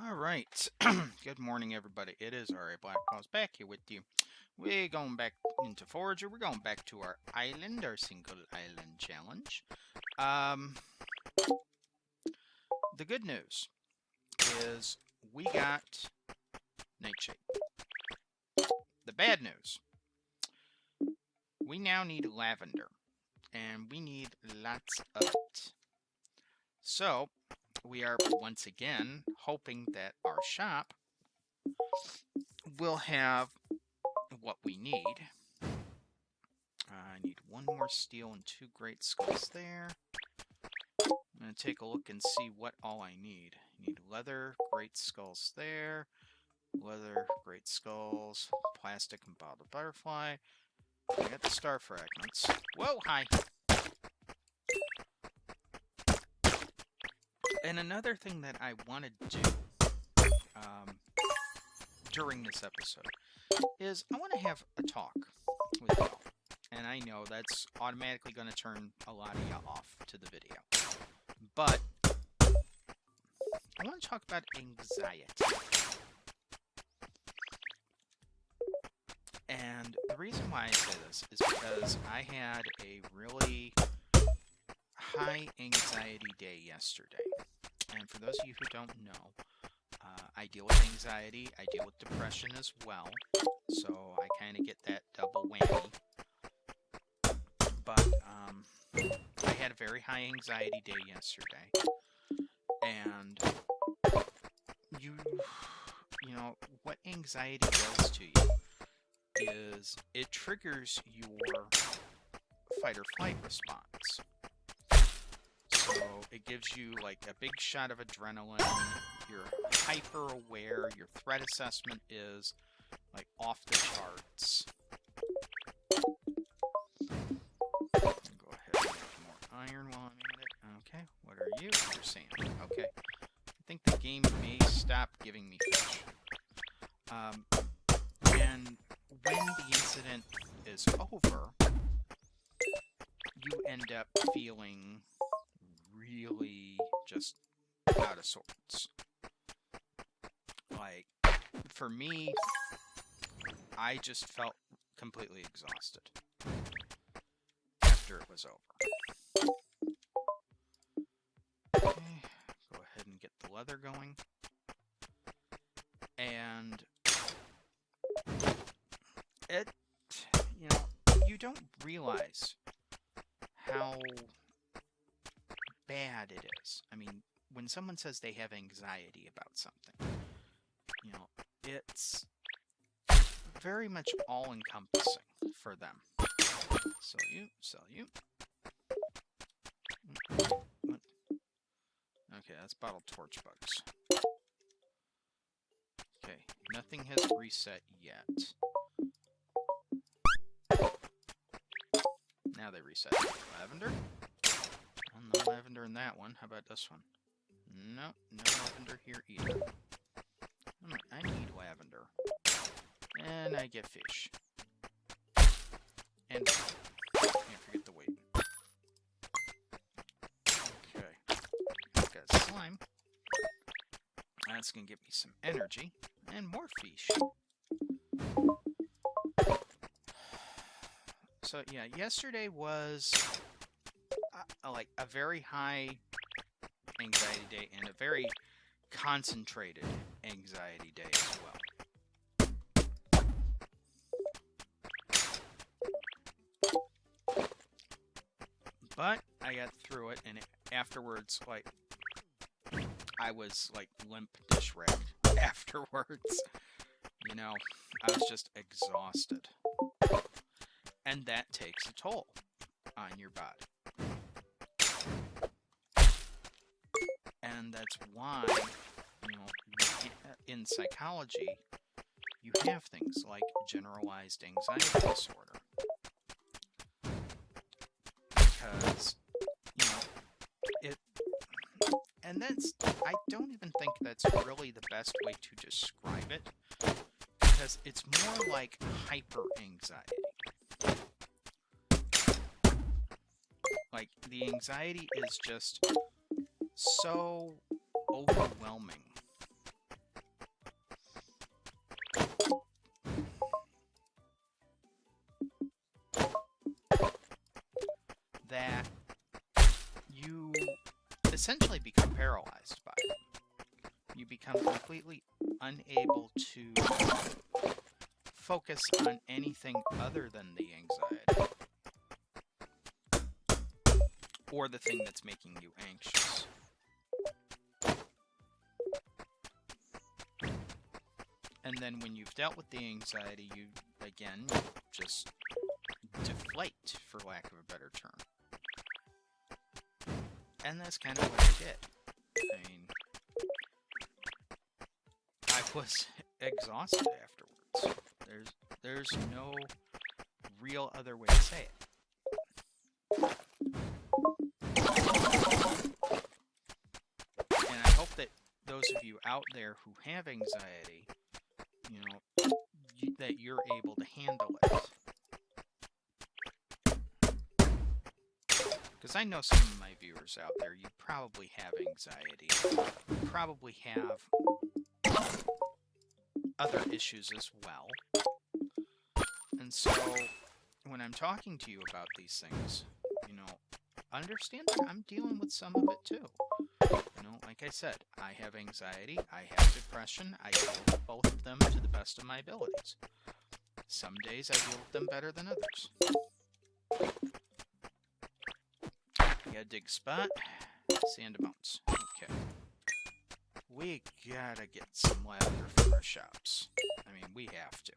All right. Good morning, everybody. It is R.A. Black Paws back here with you. We're going back into Forager. We're going back to our island, our single island challenge. Um, the good news is we got nightshade. The bad news, we now need lavender, and we need lots of it. So we are once again hoping that our shop will have what we need. I need one more steel and 2 great skulls there. I'm going to take a look and see what all I need. I need leather, great skulls there. Leather, great skulls, plastic and bottled butterfly. I got the star fragments. Whoa, hi! And another thing that I want to do during this episode is I want to have a talk with y'all. And I know that's automatically going to turn a lot of y'all off to the video. But I want to talk about anxiety. And the reason why I say this is because I had a really high anxiety day yesterday. And for those of you who don't know, I deal with anxiety, I deal with depression as well. So I kind of get that double whammy. But I had a very high anxiety day yesterday. And you know, what anxiety does to you is it triggers your fight or flight response. So it gives you like a big shot of adrenaline, you're hyper aware, your threat assessment is like off the charts. Go ahead and make more iron while I'm at it. Okay, what are you? You're sand. Okay. I think the game may stop giving me fish. And when the incident is over, you end up feeling really just out of sorts. Like, for me, I just felt completely exhausted after it was over. Okay, go ahead and get the leather going. And it, you don't realize how bad it is. I mean, when someone says they have anxiety about something, it's very much all-encompassing for them. Sell you. What? Okay, that's bottle torch bugs. Okay, nothing has reset yet. Now they reset. Lavender? Well, no lavender in that one. How about this one? No lavender here either. I need lavender. And I get fish. And can't forget the weight. Okay. Got slime. That's going to give me some energy. And more fish. So, yeah, yesterday was like a very high anxiety day and a very concentrated anxiety day as well. But I got through it, and afterwards, like, I was like limp dish ragged afterwards. I was just exhausted. And that takes a toll on your body. And that's why, in psychology, you have things like generalized anxiety disorder. Because, and I don't even think that's really the best way to describe it, because it's more like hyper anxiety. Like, the anxiety is just so overwhelming essentially become paralyzed by it. You become completely unable to focus on anything other than the anxiety or the thing that's making you anxious. And then when you've dealt with the anxiety, you, again, just deflate, for lack of a better term. And that's kind of what I did. I mean, I was exhausted afterwards. There's no real other way to say it. And I hope that those of you out there who have anxiety, you know, that you're able to handle it. Because I know some of my viewers out there, you probably have anxiety. You probably have other issues as well. And so, when I'm talking to you about these things, you know, understand that I'm dealing with some of it too. You know, like I said, I have anxiety, I have depression, I deal with both of them to the best of my abilities. Some days I deal with them better than others. You gotta dig a spot, sand amounts. Okay. We gotta get some lavender for our shops. I mean, we have to.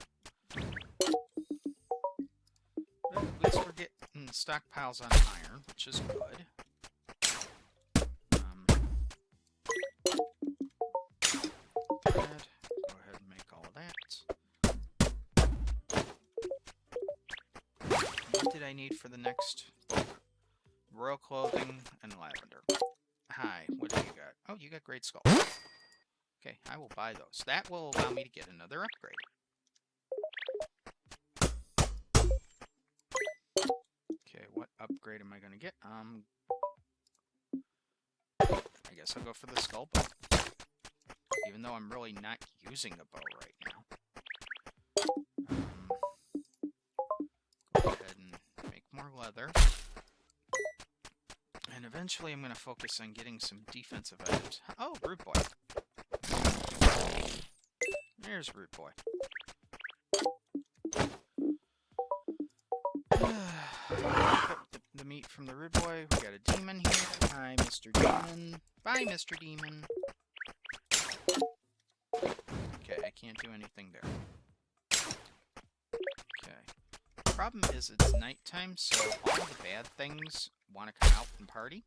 But at least we're getting stockpiles on iron, which is good. Thread. Go ahead and make all of that. What did I need for the next book? Royal clothing and lavender. Hi, what do you got? Oh, you got great skull. Okay, I will buy those. That will allow me to get another upgrade. Okay, what upgrade am I going to get? I guess I'll go for the skull bow. Even though I'm really not using a bow right now. Go ahead and make more leather. And eventually I'm going to focus on getting some defensive items. Oh, Root Boy. There's Root Boy. The meat from the Root Boy. We got a demon here. Hi, Mr. Demon. Bye, Mr. Demon. Okay, I can't do anything there. Okay. The problem is it's nighttime, so all the bad things want to come out and party.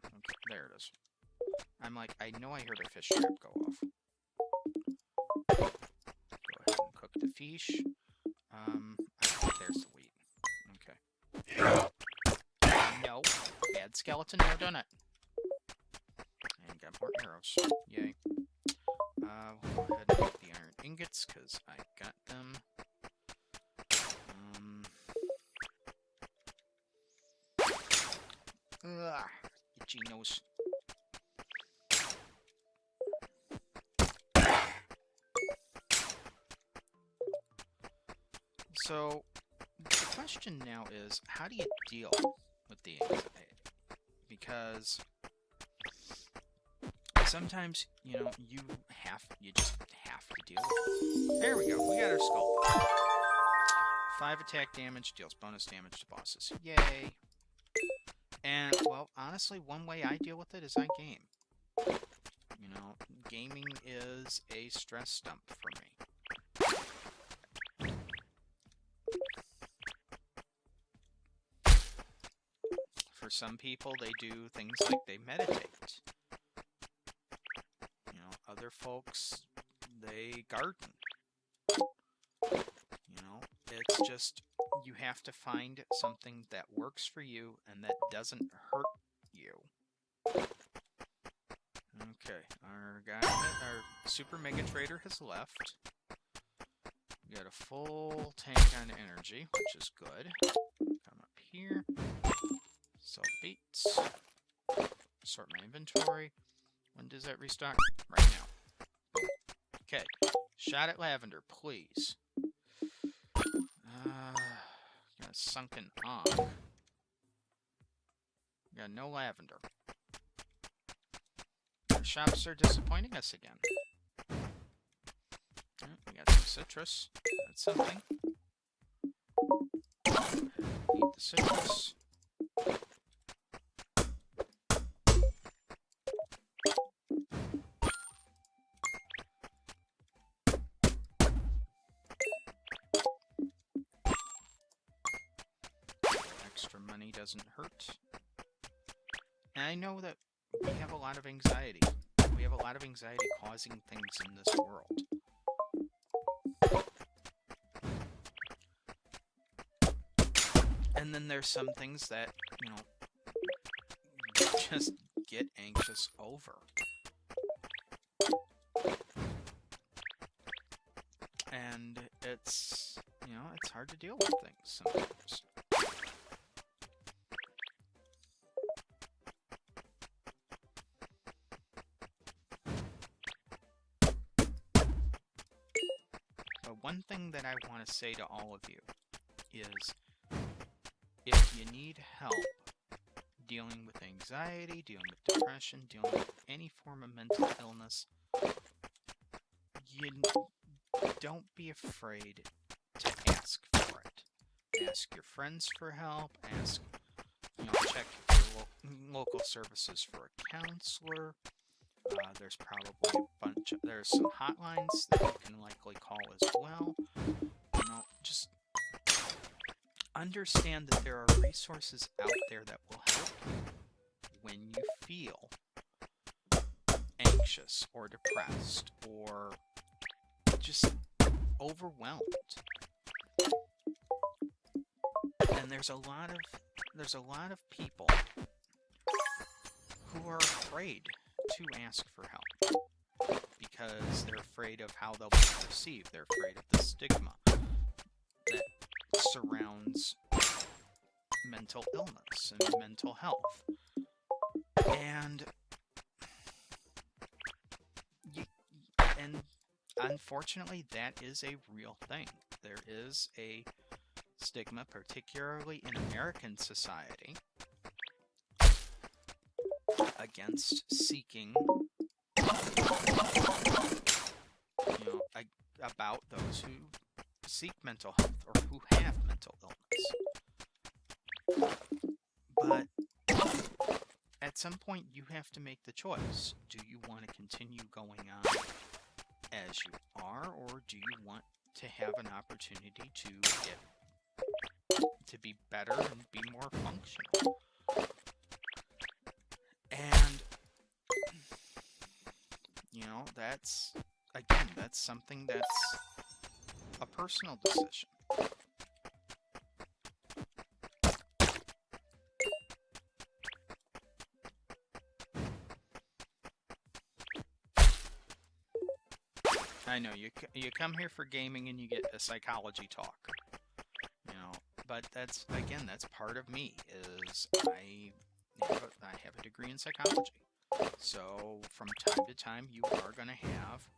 Okay, there it is. I'm like, I know I heard a fish trap go off. Go ahead and cook the fish. There's the wheat. Okay. No. Bad skeleton, no donut. And got more arrows. Yay. We'll go ahead and make the iron ingots, because I got them. Itchy nose. So, the question now is, how do you deal with the anxiety? Because sometimes, you know, you just have to deal with it. There we go, we got our skull. 5 attack damage, deals bonus damage to bosses. Yay! And, well, honestly, one way I deal with it is I game. You know, gaming is a stress dump for me. For some people, they do things like they meditate. You know, other folks, they garden. You know, it's just, you have to find something that works for you and that doesn't hurt you. Okay, our Super Mega Trader has left. We got a full tank on energy, which is good. Come up here. Sell beets. Sort my inventory. When does that restock? Right now. Okay. Shot at lavender, please. Got a sunken ankh. got no lavender. Our shops are disappointing us again. Oh, we got some citrus. That's something. Need the citrus. Extra money doesn't hurt. And I know that we have a lot of anxiety. We have a lot of anxiety causing things in this world. And then there's some things that, you know, you just get anxious over. And it's, you know, it's hard to deal with things sometimes. But one thing that I want to say to all of you is, if you need help dealing with anxiety, dealing with depression, dealing with any form of mental illness, you don't be afraid to ask for it. Ask your friends for help. Ask, you know, check your local services for a counselor. There's probably there's some hotlines that you can likely call as well. You know, just understand that there are resources out there that will help you when you feel anxious or depressed or just overwhelmed. And there's a lot of people who are afraid to ask for help because they're afraid of how they'll be perceived. They're afraid of the stigma that surrounds mental illness and mental health. And unfortunately, that is a real thing. There is a stigma, particularly in American society, against seeking, you know, about those who seek mental health or who have mental illness. But at some point, you have to make the choice. Do you want to continue going on as you are, or do you want to have an opportunity to be better and be more functional? And, you know, that's something that's a personal decision. I know, you come here for gaming and you get a psychology talk, you know, but that's part of me, is I have a degree in psychology. So from time to time you are going to have,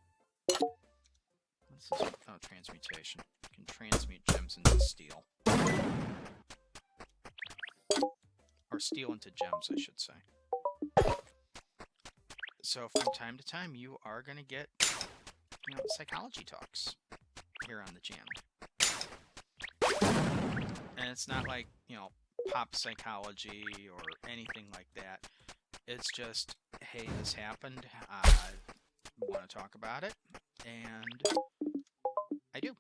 what's this? Oh, transmutation. You can transmute gems into steel. Or steel into gems, I should say. So from time to time you are going to get, you know, psychology talks here on the channel. And it's not like, you know, pop psychology or anything like that. It's just, hey, this happened, I want to talk about it, and I do.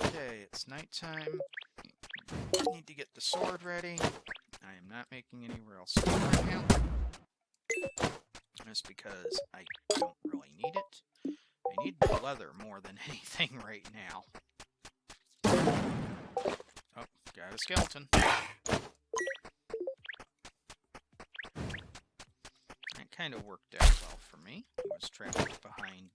Okay, it's nighttime. Need to get the sword ready. I am not making any real sword right now. Just because I don't really need it. I need the leather more than anything right now. Oh, got a skeleton. That kind of worked out well for me. He was trapped behind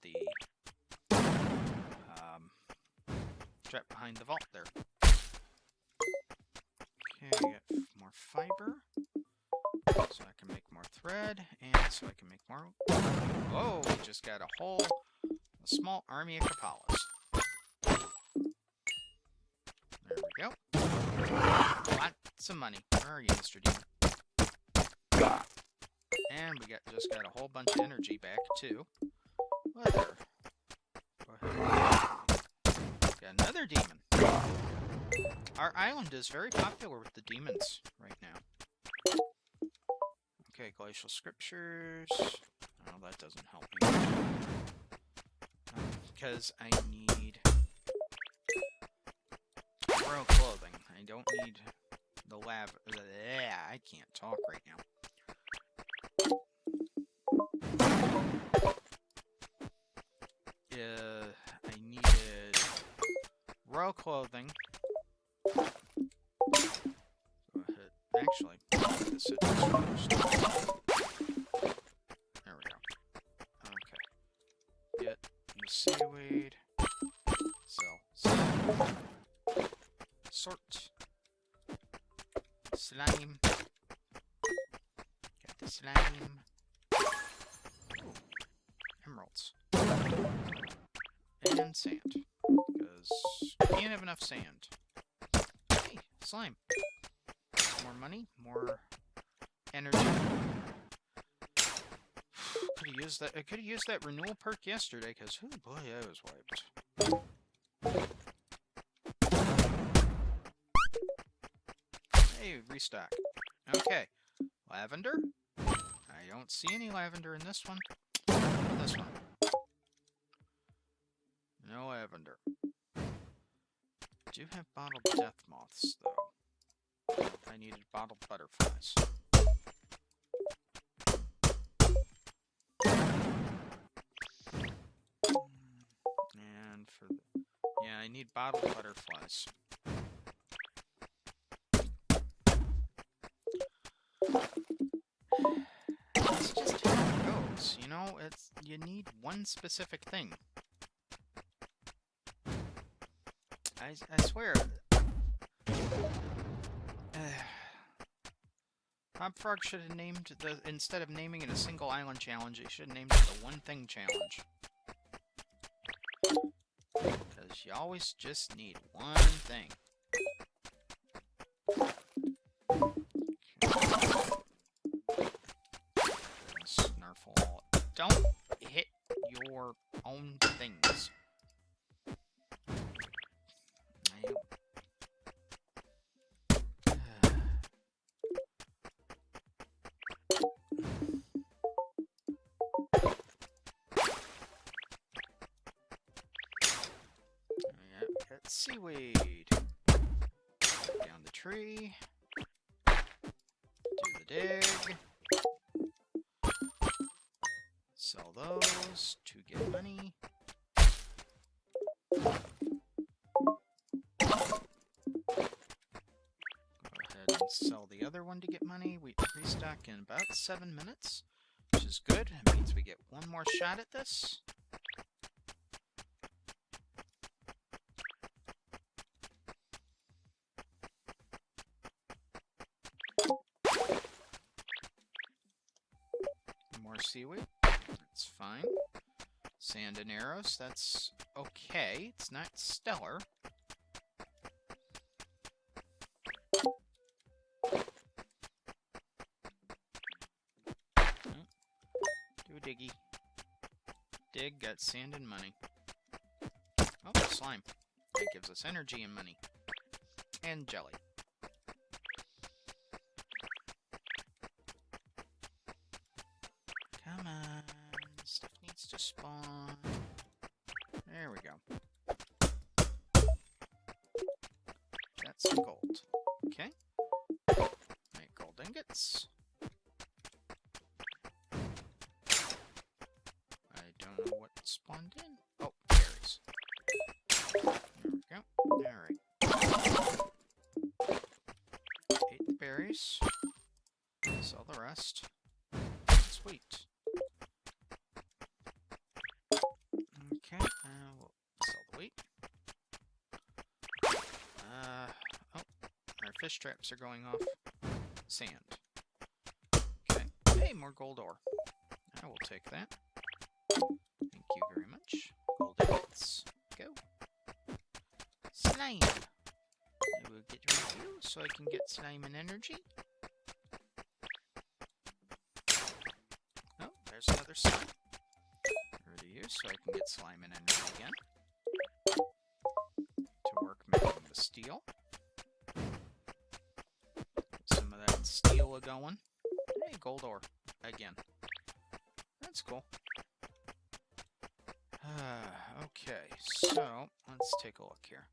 the vault there. Okay, I got more fiber, so I can make more thread, and so I can make more. Oh, we just got a small army of Kapalas. There we go. some money. Where are you, Mr. Demon? And we just got a whole bunch of energy back, too. Weather. Go ahead. Got another demon. Our island is very popular with the demons right now. Okay, glacial scriptures. Oh, that doesn't help me. Because I need royal clothing. I don't need the lava. I can't talk right now. I needed royal clothing. Go ahead. Actually, this is first. There we go. Okay. Get the seaweed. Sell. Sort. Slime. Got the slime. Ooh. Emeralds. And sand. Because you can't have enough sand. Hey, slime. More money, more energy. Could have used that. I could have used that renewal perk yesterday, because oh boy, I was wiped. Hey, restock. Okay, lavender. I don't see any lavender in this one. This one. No lavender. Do have bottled death moths, though. I needed bottled butterflies. And for the... Yeah, I need bottled butterflies. That's just how it goes, you know? You need one specific thing. I swear. Bob Frog should have named instead of naming it a single island challenge, he should have named it the one thing challenge. Because you always just need one thing. Snarfle. Don't hit your own things. Got seaweed. Down the tree. Do the dig. Sell those to get money. Go ahead and sell the other one to get money. We restock in about 7 minutes, which is good. It means we get one more shot at this. More seaweed. That's fine. Sand and arrows. That's okay. It's not stellar. Do a diggy. Dig, got sand and money. Oh, slime. That gives us energy and money. And jelly. Come on. Stuff needs to spawn. There we go. Got some gold. Okay. Make gold ingots. I don't know what spawned in. Oh, berries. There we go. Alright. Ate the berries. Sell the rest. Sweet. Okay, we'll sell the wheat. Oh, our fish traps are going off. Sand. Okay, hey, more gold ore. I will take that. Thank you very much. Gold ingots. Go. Slime. We get rid of you so I can get slime and energy. Oh, there's another slime. Get rid of you so I can get slime and energy again. To work making the steel. Get some of that steel a-going. Hey, gold ore. Again. That's cool. Okay, so let's take a look here.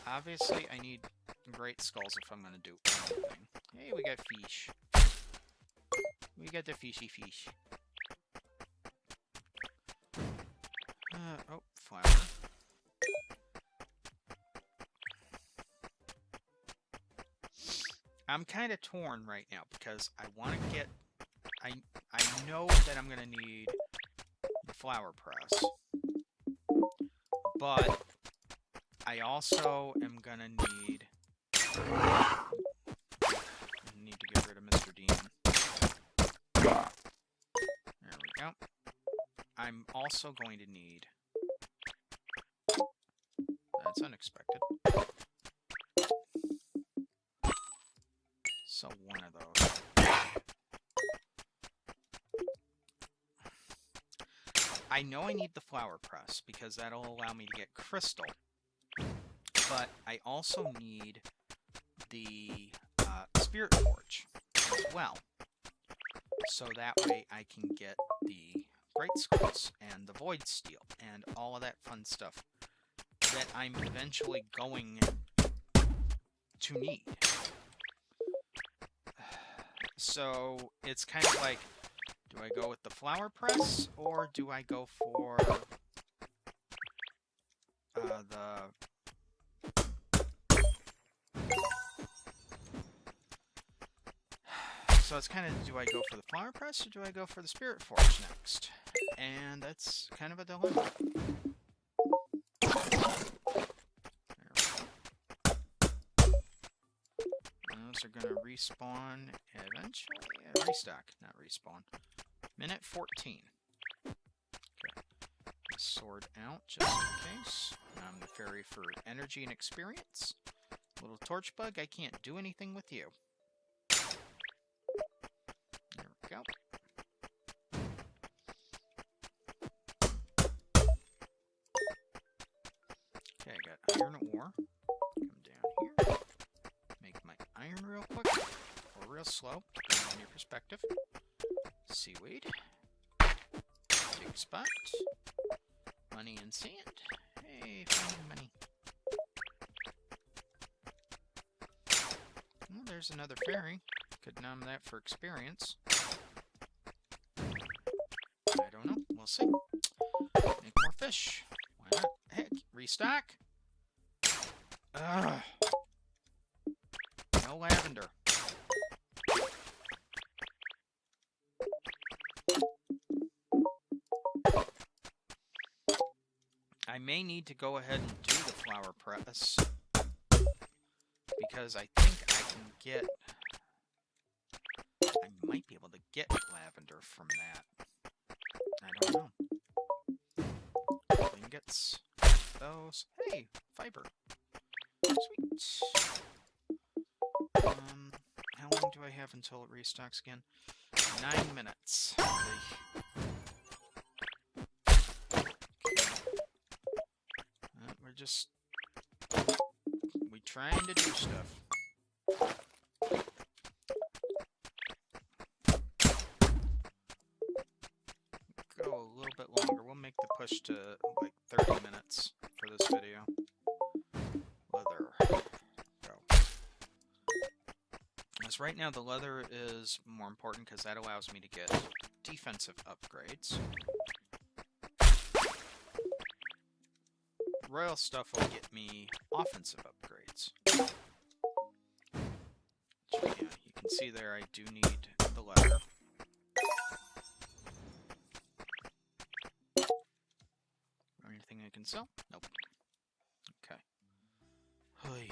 Obviously, I need great skulls if I'm going to do anything. Hey, we got fish. We got the fishy fish. Oh, flower. I'm kind of torn right now because I want to get... I know that I'm going to need the flower press. But I also am going to need... I need to get rid of Mr. Demon. There we go. I'm also going to need... That's unexpected. So one of those. I know I need the flower press because that'll allow me to get crystal. But I also need the spirit forge as well. So that way I can get the great skulls and the void steel and all of that fun stuff that I'm eventually going to need. So it's kind of like, do I go with the flower press or do I go for the... So it's kind of, do I go for the flower press or do I go for the spirit forge next? And that's kind of a dilemma. Those are going to respawn eventually. Restock, not respawn. Minute 14. Okay. Sword out just in case. I'm the fairy for energy and experience. Little torch bug, I can't do anything with you. There we go. Okay, I got iron ore. Come down here. Make my iron real quick. Or real slow, depending on your perspective. Seaweed. Dig spot. Money and sand. Hey, finding money. Well, there's another fairy. Could numb that for experience. I don't know. We'll see. Make more fish. Why not? Heck, restock. Ugh. No lavender. I may need to go ahead and do the flower press because I think I can get... I might be able to get lavender from that. I don't know. Ingots. Those. Hey, fiber. Sweet. How long do I have until it restocks again? 9 minutes. We're just... we trying to do stuff. Go a little bit longer. We'll make the push to like 30 minutes for this video. Leather. Go. As right now the leather is more important because that allows me to get defensive upgrades. Royal stuff will get me offensive upgrades. Yeah, you can see there I do need the leather. Anything I can sell? Nope. Okay. Oy.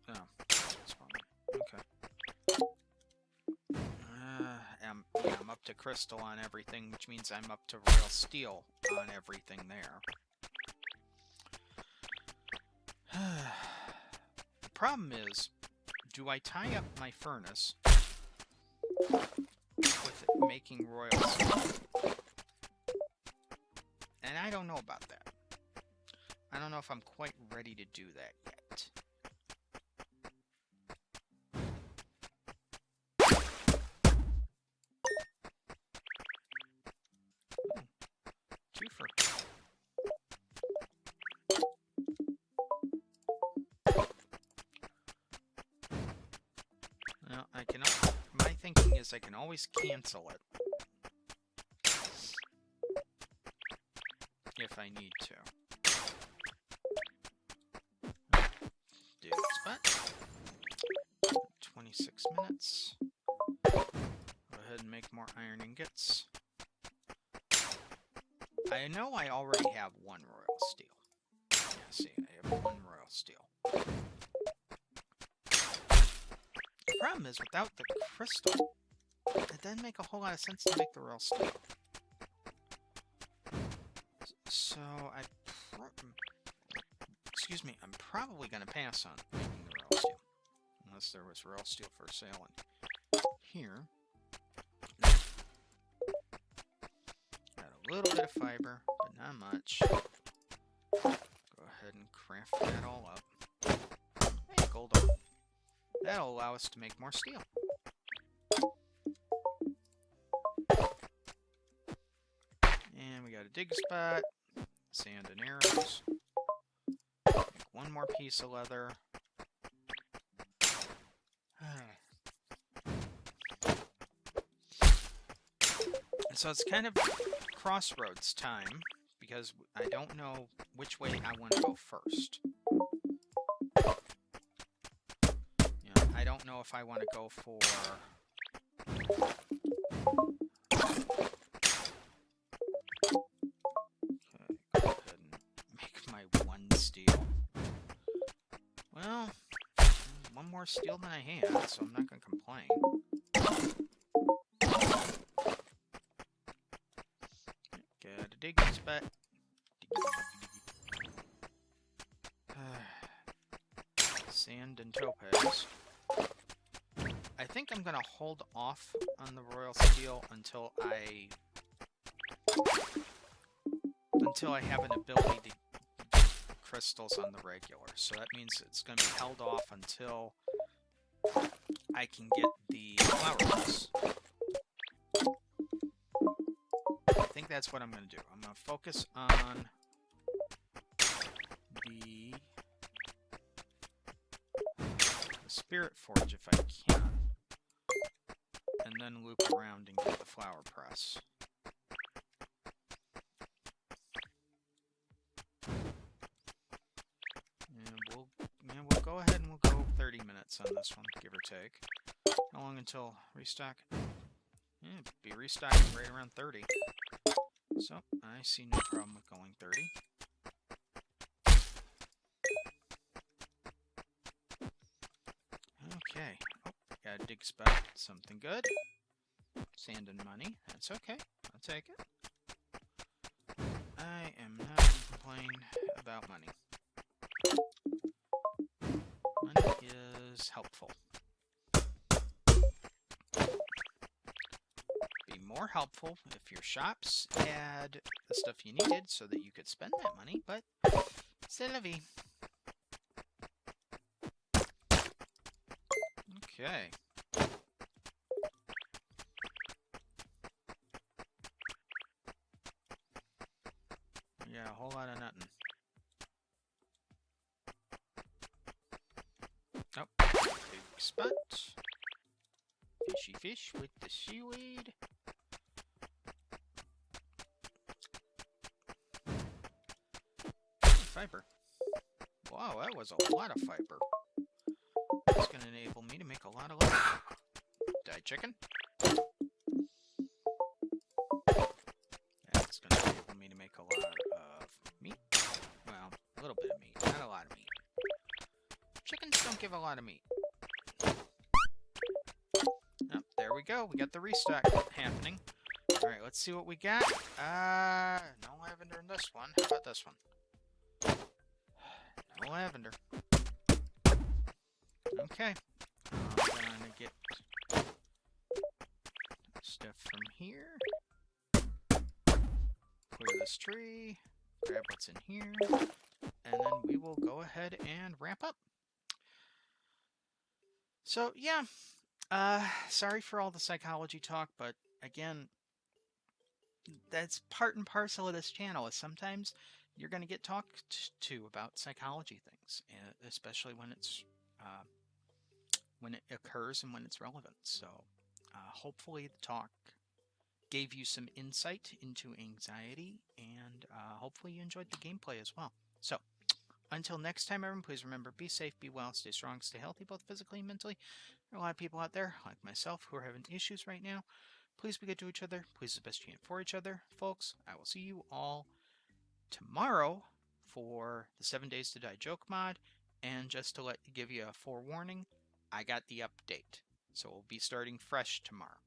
Oh, that's fine. Okay. Yeah, I'm up to crystal on everything, which means I'm up to real steel on everything there. The problem is, do I tie up my furnace with it making royals? And I don't know about that. I don't know if I'm quite ready to do that yet. Twofer. Well, I can. My thinking is I can always cancel it if I need to. Dig spot. 26 minutes. Go ahead and make more iron ingots. I know I already have one royal steel. Yeah, see, I have one royal steel. The problem is, without the crystal, it doesn't make a whole lot of sense to make the royal steel. So, excuse me, I'm probably going to pass on making the royal steel. Unless there was royal steel for sale in here. Got a little bit of fiber, but not much. Go ahead and craft that all up. Hey, gold ore. That'll allow us to make more steel. And we got a dig spot, sand and arrows. Make one more piece of leather. So it's kind of crossroads time, because I don't know which way I want to go first. I don't know if I want to go for... Okay, go ahead and make my one steel. Well, one more steel than I had, so I'm not going to complain. Got a dig spot. Sand and topaz. I think I'm going to hold off on the royal steel until I have an ability to get crystals on the regular. So that means it's going to be held off until I can get the flower press. I think that's what I'm going to do. I'm going to focus on the spirit forge if I can, and then loop around and get the flower press. And we'll go ahead and we'll go 30 minutes on this one, give or take. How long until restock? Yeah, be restocking right around 30. So, I see no problem with going 30. Okay. Oh, got a dig spot. Something good. Sand and money. That's okay. I'll take it. I am not going to complain about money. Money is helpful. Be more helpful if your shops had the stuff you needed so that you could spend that money, but c'est la vie. Okay. Yeah, a whole lot of nothing. Oh, big spot. Fishy fish with the seaweed. Fiber. Wow, that was a lot of fiber. That's going to enable me to make a lot of leather. Dyed chicken. That's going to enable me to make a lot of meat. Well, a little bit of meat, not a lot of meat. Chickens don't give a lot of meat. Oh, there we go. We got the restock happening. Alright, let's see what we got. No lavender in this one. How about this one? No lavender. Okay. I'm gonna get stuff from here. Clear this tree. Grab what's in here. And then we will go ahead and wrap up. So, yeah. Sorry for all the psychology talk, but again, that's part and parcel of this channel. Is sometimes you're going to get talked to about psychology things, especially when it occurs and when it's relevant. So, hopefully, the talk gave you some insight into anxiety, and hopefully, you enjoyed the gameplay as well. So, until next time, everyone, please remember: be safe, be well, stay strong, stay healthy, both physically and mentally. There are a lot of people out there, like myself, who are having issues right now. Please be good to each other. Please do the best you can for each other. Folks, I will see you all tomorrow for the 7 Days to Die joke mod. And just to give you a forewarning, I got the update. So we'll be starting fresh tomorrow.